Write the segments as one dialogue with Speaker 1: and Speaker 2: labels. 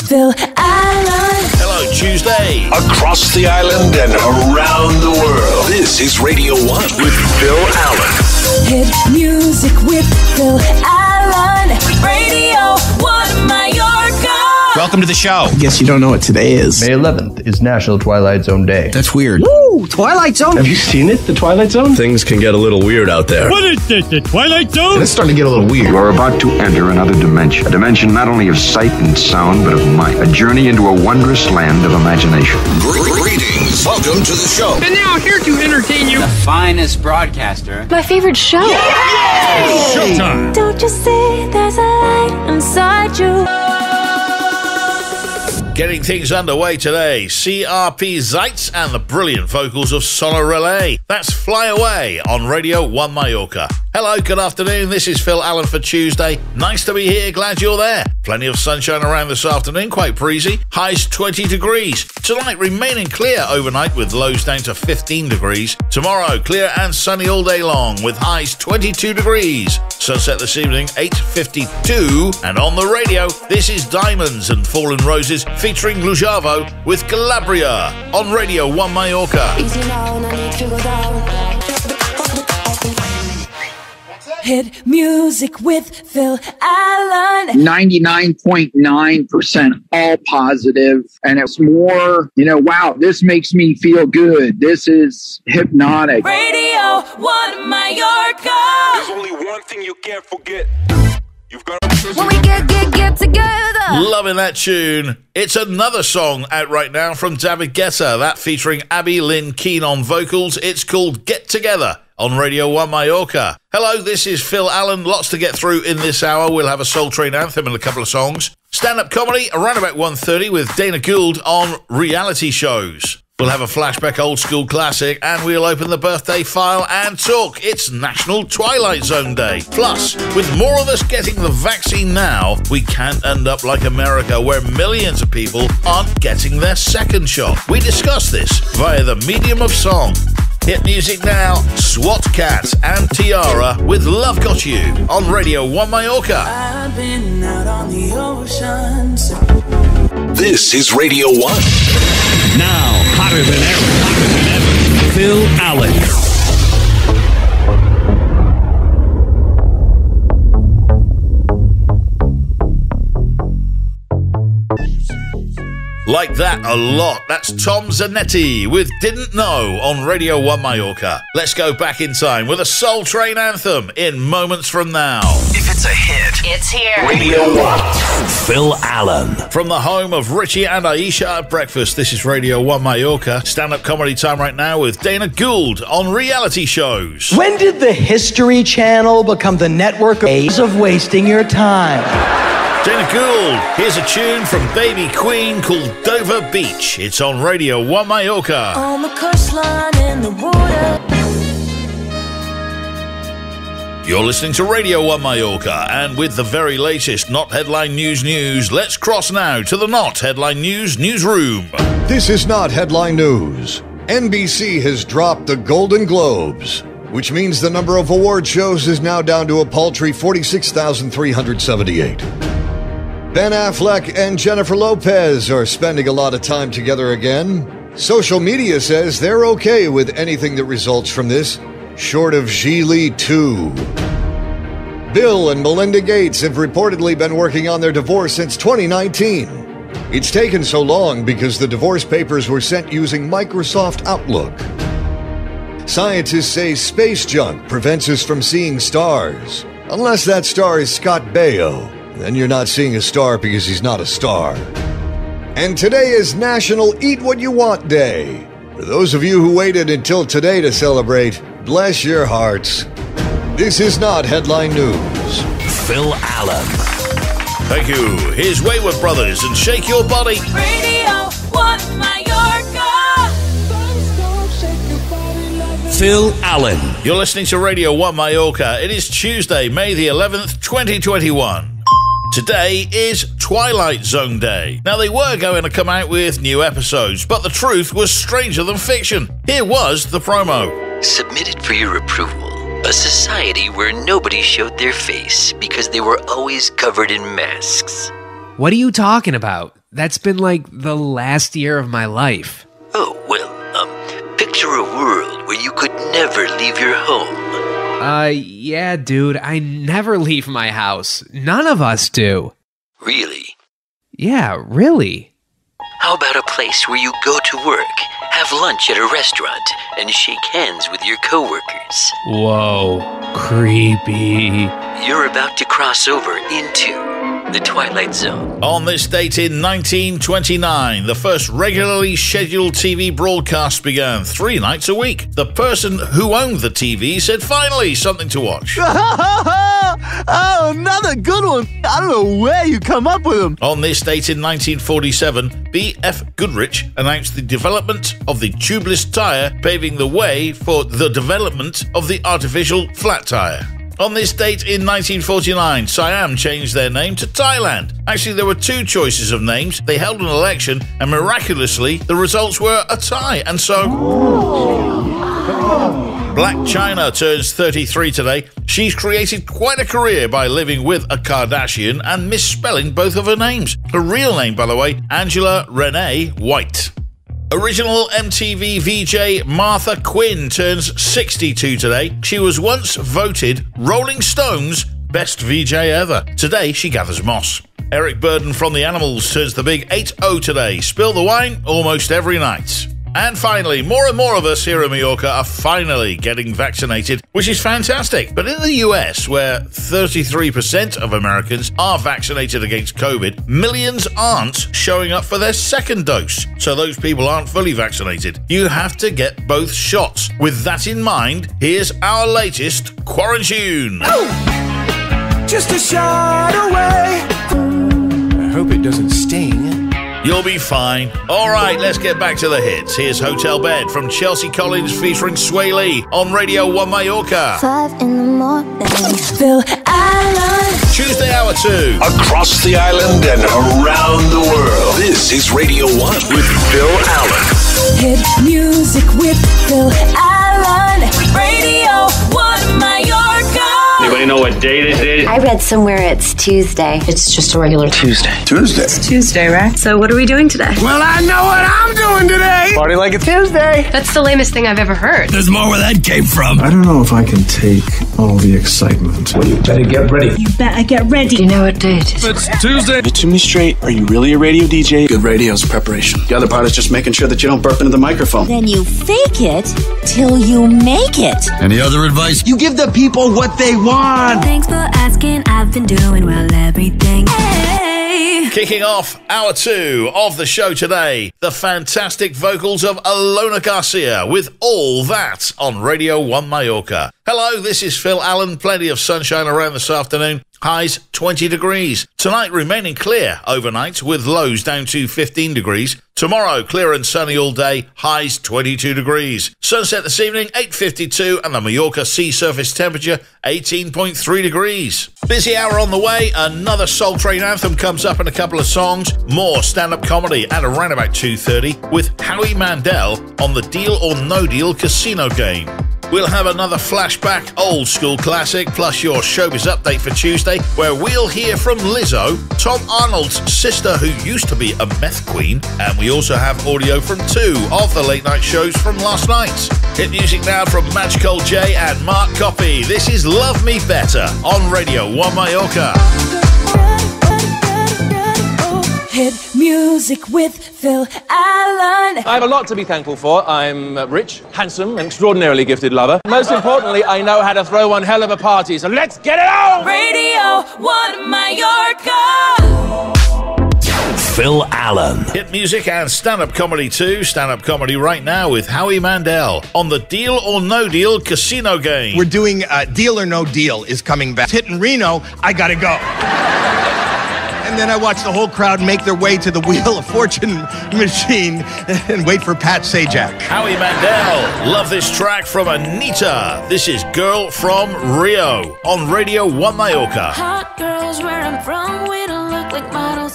Speaker 1: Phil Allen.
Speaker 2: Hello, Tuesday.
Speaker 3: Across the island and around the world. This is Radio 1 with Phil Allen.
Speaker 1: Hit music with Phil Allen. Radio 1 Mallorca.
Speaker 4: Welcome to the show.
Speaker 5: I guess you don't know what today is.
Speaker 6: May 11th is National Twilight Zone Day.
Speaker 5: That's weird.
Speaker 7: Woo! Twilight Zone?
Speaker 6: Have you seen it, the Twilight Zone?
Speaker 3: Things can get a little weird out there.
Speaker 4: What is this, the Twilight Zone?
Speaker 5: It's starting to get a little weird.
Speaker 8: You are about to enter another dimension. A dimension not only of sight and sound, but of mind. A journey into a wondrous land of imagination.
Speaker 3: Greetings. Welcome to the show.
Speaker 7: And now here to entertain you,
Speaker 9: the finest broadcaster.
Speaker 10: My favorite show.
Speaker 4: Showtime.
Speaker 1: Don't you see there's a light inside you?
Speaker 2: Getting things underway today, CRP Zeitz and the brilliant vocals of Sono Relay. That's Fly Away on Radio 1 Mallorca. Hello, good afternoon. This is Phil Allen for Tuesday. Nice to be here. Glad you're there. Plenty of sunshine around this afternoon. Quite breezy. Highs 20 degrees. Tonight remaining clear overnight with lows down to 15 degrees. Tomorrow clear and sunny all day long with highs 22 degrees. Sunset this evening 8:52. And on the radio, this is Diamonds and Fallen Roses featuring Lujavo with Calabria on Radio 1 Mallorca.
Speaker 1: Easy now and I need to go down. Hit music with Phil Allen.
Speaker 7: 99.9% all positive. And it's more, wow, this makes me feel good. This is hypnotic.
Speaker 1: Radio 1 Mallorca.
Speaker 3: There's only one thing you can't forget. You've got
Speaker 10: When we get together.
Speaker 2: Loving that tune. It's another song out right now from David Guetta, that featuring Abby Lynn Keane on vocals. It's called Get Together on Radio 1 Mallorca. Hello, this is Phil Allen. Lots to get through in this hour. We'll have a Soul Train anthem and a couple of songs. Stand-up comedy around about 1:30 with Dana Gould on reality shows. We'll have a flashback old school classic and we'll open the birthday file and talk. It's National Twilight Zone Day. Plus, with more of us getting the vaccine now, we can't end up like America where millions of people aren't getting their second shot. We discuss this via the medium of song. Hit music now, SWAT Cat and Tiara with Love Got You on Radio 1 Mallorca.
Speaker 1: I've been out on the oceans.
Speaker 3: This is Radio 1.
Speaker 4: Now, hotter than ever, Phil Allen.
Speaker 2: Like that a lot. That's Tom Zanetti with Didn't Know on Radio 1 Mallorca. Let's go back in time with a Soul Train anthem in moments from now.
Speaker 3: If it's a hit,
Speaker 10: It's here.
Speaker 3: Radio 1.
Speaker 4: Phil Allen.
Speaker 2: From the home of Richie and Aisha at breakfast, this is Radio 1 Mallorca. Stand-up comedy time right now with Dana Gould on reality shows.
Speaker 11: When did the History Channel become the network of wasting your time?
Speaker 2: Dana Gould, here's a tune from Baby Queen called Dover Beach. It's on Radio 1 Mallorca.
Speaker 1: On the coastline in the water.
Speaker 2: You're listening to Radio 1 Mallorca, and with the very latest Not Headline News, let's cross now to the Not Headline News newsroom.
Speaker 12: This is Not Headline News. NBC has dropped the Golden Globes, which means the number of award shows is now down to a paltry 46,378. Ben Affleck and Jennifer Lopez are spending a lot of time together again. Social media says they're okay with anything that results from this, short of Gigli 2. Bill and Melinda Gates have reportedly been working on their divorce since 2019. It's taken so long because the divorce papers were sent using Microsoft Outlook. Scientists say space junk prevents us from seeing stars. Unless that star is Scott Baio, then you're not seeing a star because he's not a star. And today is National Eat What You Want Day. For those of you who waited until today to celebrate, bless your hearts. This is Not Headline News.
Speaker 4: Phil Allen.
Speaker 2: Thank you. Here's Wayward Brothers and Shake Your Body.
Speaker 1: Radio 1 Mallorca.
Speaker 4: Phil Allen.
Speaker 2: You're listening to Radio 1 Mallorca. It is Tuesday, May the 11th, 2021. Today is Twilight Zone Day. Now, they were going to come out with new episodes, but the truth was stranger than fiction. Here was the promo.
Speaker 13: Submitted for your approval. A society where nobody showed their face because they were always covered in masks.
Speaker 14: What are you talking about? That's been like the last year of my life.
Speaker 13: Oh, well, picture a world where you could never leave your home.
Speaker 14: Yeah, dude, I never leave my house. None of us do.
Speaker 13: Really?
Speaker 14: Yeah, really.
Speaker 13: How about a place where you go to work, have lunch at a restaurant, and shake hands with your coworkers?
Speaker 14: Whoa, creepy.
Speaker 13: You're about to cross over into the Twilight Zone.
Speaker 2: On this date in 1929, the first regularly scheduled TV broadcast began 3 nights a week. The person who owned the TV said, finally, something to watch.
Speaker 15: Oh, another good one. I don't know where you come up with them.
Speaker 2: On this date in 1947, B.F. Goodrich announced the development of the tubeless tyre, paving the way for the development of the artificial flat tyre. On this date in 1949, Siam changed their name to Thailand. Actually, there were 2 choices of names. They held an election, and miraculously, the results were a tie. And so, Black China turns 33 today. She's created quite a career by living with a Kardashian and misspelling both of her names. Her real name, by the way, Angela Renee White. Original MTV VJ Martha Quinn turns 62 today. She was once voted Rolling Stone's best VJ ever. Today, she gathers moss. Eric Burden from The Animals turns the big 8-0 today. Spill the wine almost every night. And finally, more and more of us here in Mallorca are finally getting vaccinated, which is fantastic. But in the US, where 33% of Americans are vaccinated against COVID, millions aren't showing up for their second dose. So those people aren't fully vaccinated. You have to get both shots. With that in mind, here's our latest quarantine.
Speaker 16: Oh, just a shot away. I hope it doesn't sting.
Speaker 2: You'll be fine. All right, let's get back to the hits. Here's Hotel Bed from Chelsea Collins featuring Sway Lee on Radio One Mallorca.
Speaker 10: 5 in the morning.
Speaker 1: Phil Allen.
Speaker 2: Tuesday hour 2.
Speaker 3: Across the island and around the world. This is Radio 1 with Phil Allen.
Speaker 1: Hit music with Phil Allen. Radio 1 Mallorca.
Speaker 17: Anybody know what date it is?
Speaker 18: I read somewhere it's Tuesday.
Speaker 19: It's just a regular Tuesday.
Speaker 3: Tuesday.
Speaker 19: It's Tuesday, right? So what are we doing today?
Speaker 16: Well, I know what I'm doing today.
Speaker 17: Party like it's Tuesday.
Speaker 19: That's the lamest thing I've ever heard.
Speaker 17: There's more where that came from.
Speaker 6: I don't know if I can take all the excitement. Well, you better get ready.
Speaker 1: You better get ready.
Speaker 19: Do you know what date it is?
Speaker 17: It's Tuesday.
Speaker 5: Get to me straight. Are you really a radio DJ? Good radio is preparation. The other part is just making sure that you don't burp into the microphone.
Speaker 1: Then you fake it till you make it.
Speaker 17: Any other advice?
Speaker 15: You give the people what they want.
Speaker 1: Thanks for asking. I've been doing well everything. Hey.
Speaker 2: Kicking off hour 2 of the show today, the fantastic vocals of Alona Garcia with All That on Radio 1 Mallorca. Hello, this is Phil Allen. Plenty of sunshine around this afternoon. Highs 20 degrees. Tonight remaining clear overnight with lows down to 15 degrees. Tomorrow clear and sunny all day. Highs 22 degrees. Sunset this evening 8:52 and the Mallorca sea surface temperature 18.3 degrees. Busy hour on the way. Another Soul Train anthem comes up in a couple of songs. More stand-up comedy at around about 2:30 with Howie Mandel on the Deal or No Deal casino game. We'll have another flashback old school classic, plus your showbiz update for Tuesday, where we'll hear from Lizzo, Tom Arnold's sister who used to be a meth queen, and we also have audio from 2 of the late night shows from last night. Hit music now from Magical J and Mark Coppy. This is Love Me Better on Radio 1 Mallorca.
Speaker 1: Hit music with Phil Allen.
Speaker 20: I have a lot to be thankful for. I'm rich, handsome, and extraordinarily gifted lover. Most importantly, I know how to throw one hell of a party, so let's get it on!
Speaker 1: Radio 1 Mallorca.
Speaker 4: Phil Allen.
Speaker 2: Hit music and stand-up comedy too. Stand-up comedy right now with Howie Mandel on the Deal or No Deal casino game.
Speaker 21: We're doing Deal or No Deal is coming back. Hitting Reno, I gotta go. And then I watch the whole crowd make their way to the Wheel of Fortune machine and wait for Pat Sajak.
Speaker 2: Howie Mandel. Love this track from Anita. This is Girl from Rio on Radio 1 Mallorca.
Speaker 1: Hot girls where I'm from, we don't look like models.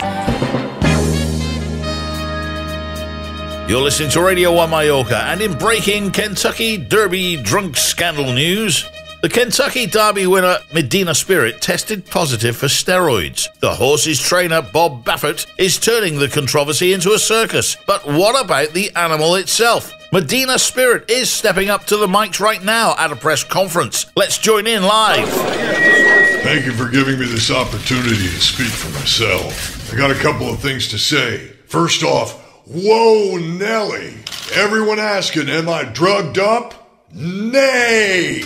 Speaker 2: You're listening to Radio 1 Mallorca, and in breaking Kentucky Derby drunk scandal news, The Kentucky Derby winner Medina Spirit tested positive for steroids. The horse's trainer Bob Baffert is turning the controversy into a circus. But what about the animal itself? Medina Spirit is stepping up to the mics right now at a press conference. Let's join in live.
Speaker 8: Thank you for giving me this opportunity to speak for myself. I got a couple of things to say. First off, whoa, Nelly. Everyone asking, am I drugged up? Nay.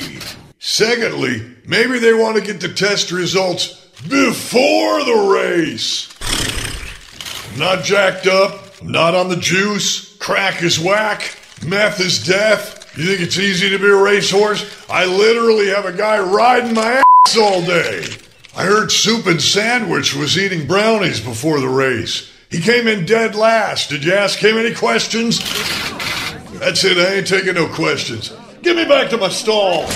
Speaker 8: Secondly, maybe they want to get the test results before the race. I'm not jacked up. I'm not on the juice. Crack is whack. Meth is death. You think it's easy to be a racehorse? I literally have a guy riding my ass all day. I heard Soup and Sandwich was eating brownies before the race. He came in dead last. Did you ask him any questions? That's it. I ain't taking no questions. Get me back to my stall.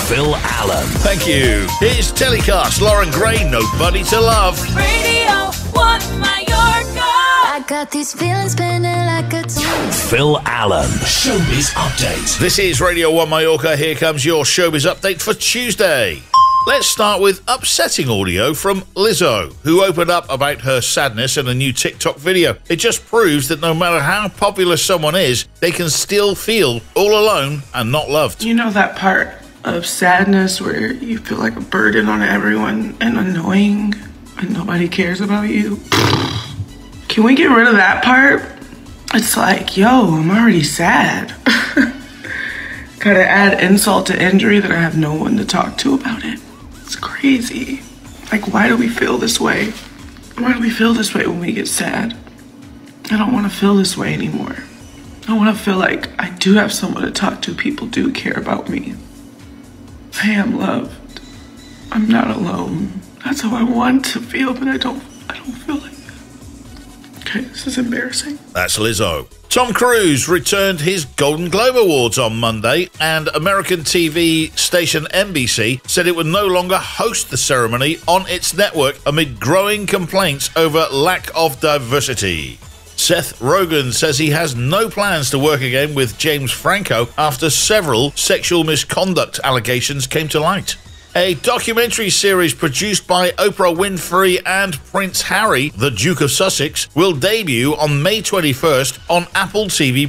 Speaker 4: Phil Allen.
Speaker 2: Thank you. Here's Telecast, Lauren Gray, Nobody to Love.
Speaker 10: Radio One Mallorca. I got these feelings spinning like a top.
Speaker 4: Phil Allen. Showbiz Update.
Speaker 2: This is Radio One Mallorca. Here comes your Showbiz Update for Tuesday. Let's start with upsetting audio from Lizzo, who opened up about her sadness in a new TikTok video. It just proves that no matter how popular someone is, they can still feel all alone and not loved.
Speaker 22: You know that part of sadness where you feel like a burden on everyone and annoying and nobody cares about you? Can we get rid of that part? It's like, yo, I'm already sad. Gotta add insult to injury that I have no one to talk to about it. It's crazy. Like, why do we feel this way? Why do we feel this way when we get sad? I don't want to feel this way anymore. I want to feel like I do have someone to talk to. People do care about me. I am loved. I'm not alone. That's how I want to feel, but I don't feel like that. Okay, this is embarrassing.
Speaker 2: That's Lizzo. Tom Cruise returned his Golden Globe Awards on Monday, and American TV station NBC said it would no longer host the ceremony on its network amid growing complaints over lack of diversity. Seth Rogen says he has no plans to work again with James Franco after several sexual misconduct allegations came to light. A documentary series produced by Oprah Winfrey and Prince Harry, the Duke of Sussex, will debut on May 21st on Apple TV+.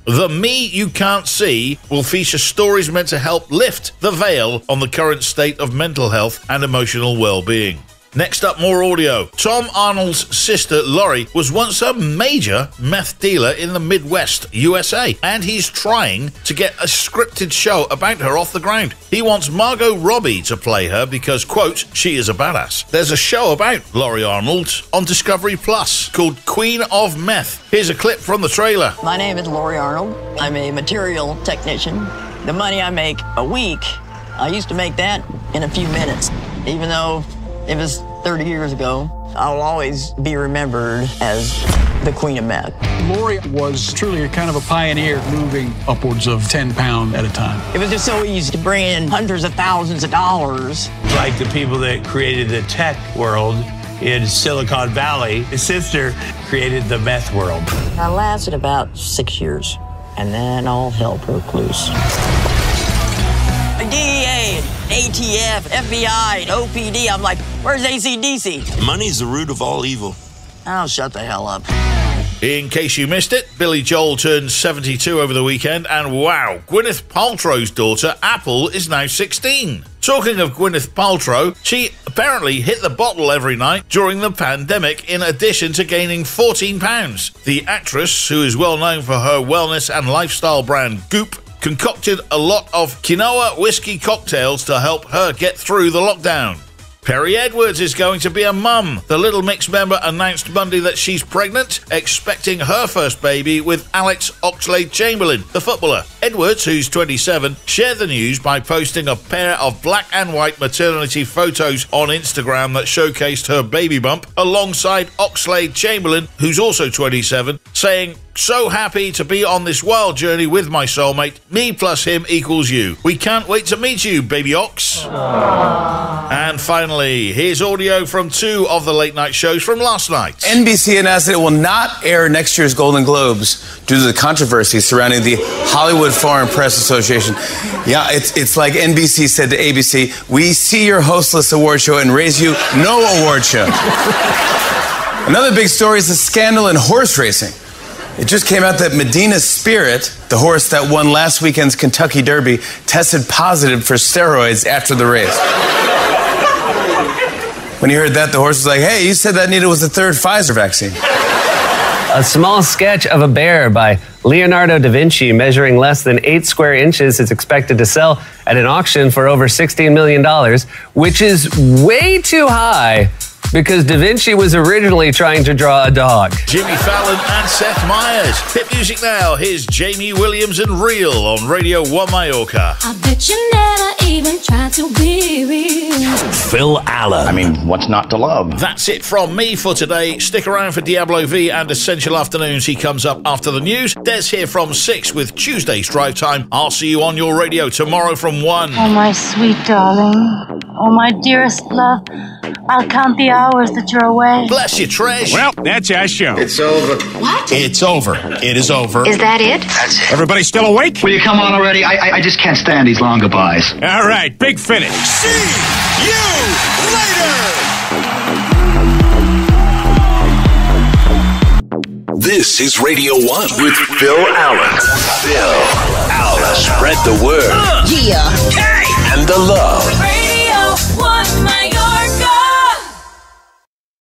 Speaker 2: The Me You Can't See will feature stories meant to help lift the veil on the current state of mental health and emotional well-being. Next up, more audio. Tom Arnold's sister, Laurie, was once a major meth dealer in the Midwest, USA, and he's trying to get a scripted show about her off the ground. He wants Margot Robbie to play her because, quote, she is a badass. There's a show about Laurie Arnold on Discovery Plus called Queen of Meth. Here's a clip from the trailer.
Speaker 23: My name is Laurie Arnold. I'm a material technician. The money I make a week, I used to make that in a few minutes, even though it was 30 years ago. I'll always be remembered as the Queen of Meth.
Speaker 24: Laurie was truly a kind of a pioneer, moving upwards of 10 pounds at a time.
Speaker 23: It was just so easy to bring in hundreds of thousands of dollars.
Speaker 25: Like the people that created the tech world in Silicon Valley, his sister created the meth world.
Speaker 23: I lasted about 6 years, and then all hell broke loose. DEA, ATF, FBI, OPD. I'm like, where's ACDC?
Speaker 26: Money's the root of all evil.
Speaker 23: Oh, shut the hell up.
Speaker 2: In case you missed it, Billy Joel turned 72 over the weekend, and wow, Gwyneth Paltrow's daughter, Apple, is now 16. Talking of Gwyneth Paltrow, she apparently hit the bottle every night during the pandemic in addition to gaining 14 pounds. The actress, who is well known for her wellness and lifestyle brand Goop, concocted a lot of quinoa whiskey cocktails to help her get through the lockdown. Perry Edwards is going to be a mum. The Little Mix member announced Monday that she's pregnant, expecting her first baby with Alex Oxlade-Chamberlain, the footballer. Edwards, who's 27, shared the news by posting a pair of black and white maternity photos on Instagram that showcased her baby bump, alongside Oxlade-Chamberlain, who's also 27, saying So happy to be on this wild journey with my soulmate. Me plus him equals you. We can't wait to meet you, baby ox. And finally, here's audio from 2 of the late night shows from last night.
Speaker 7: NBC announced that it will not air next year's Golden Globes due to the controversy surrounding the Hollywood Foreign Press Association. Yeah, it's like NBC said to ABC, we see your hostless award show and raise you no award show. Another big story is the scandal in horse racing. It just came out that Medina Spirit, the horse that won last weekend's Kentucky Derby, tested positive for steroids after the race. When he heard that, the horse was like, hey, you said that needed was the 3rd Pfizer vaccine.
Speaker 9: A small sketch of a bear by Leonardo da Vinci measuring less than 8 square inches is expected to sell at an auction for over $16 million, which is way too high because Da Vinci was originally trying to draw a dog.
Speaker 2: Jimmy Fallon and Seth Meyers. Hit music now. Here's Jamie Williams and Real on Radio One Mallorca.
Speaker 10: I bet you never even tried to be real.
Speaker 4: Phil Allen.
Speaker 5: I mean, what's not to love?
Speaker 2: That's it from me for today. Stick around for Diablo V and Essential Afternoons. He comes up after the news. Des here from 6 with Tuesday's Drive Time. I'll see you on your radio tomorrow from 1.
Speaker 11: Oh, my sweet darling. Oh, my dearest love. I'll count the hours that you're away.
Speaker 2: Bless you, Trish.
Speaker 12: Well, that's our show.
Speaker 5: It's over.
Speaker 11: What?
Speaker 12: It's over. It is over.
Speaker 11: Is that it?
Speaker 5: That's it.
Speaker 12: Everybody still awake?
Speaker 5: Will you come on already? I just can't stand these long goodbyes.
Speaker 12: All right, big finish.
Speaker 3: See you later. This is Radio 1 with Phil Allen. Phil Allen. Spread the word.
Speaker 10: Yeah.
Speaker 3: And the love.
Speaker 10: Radio One Mallorca.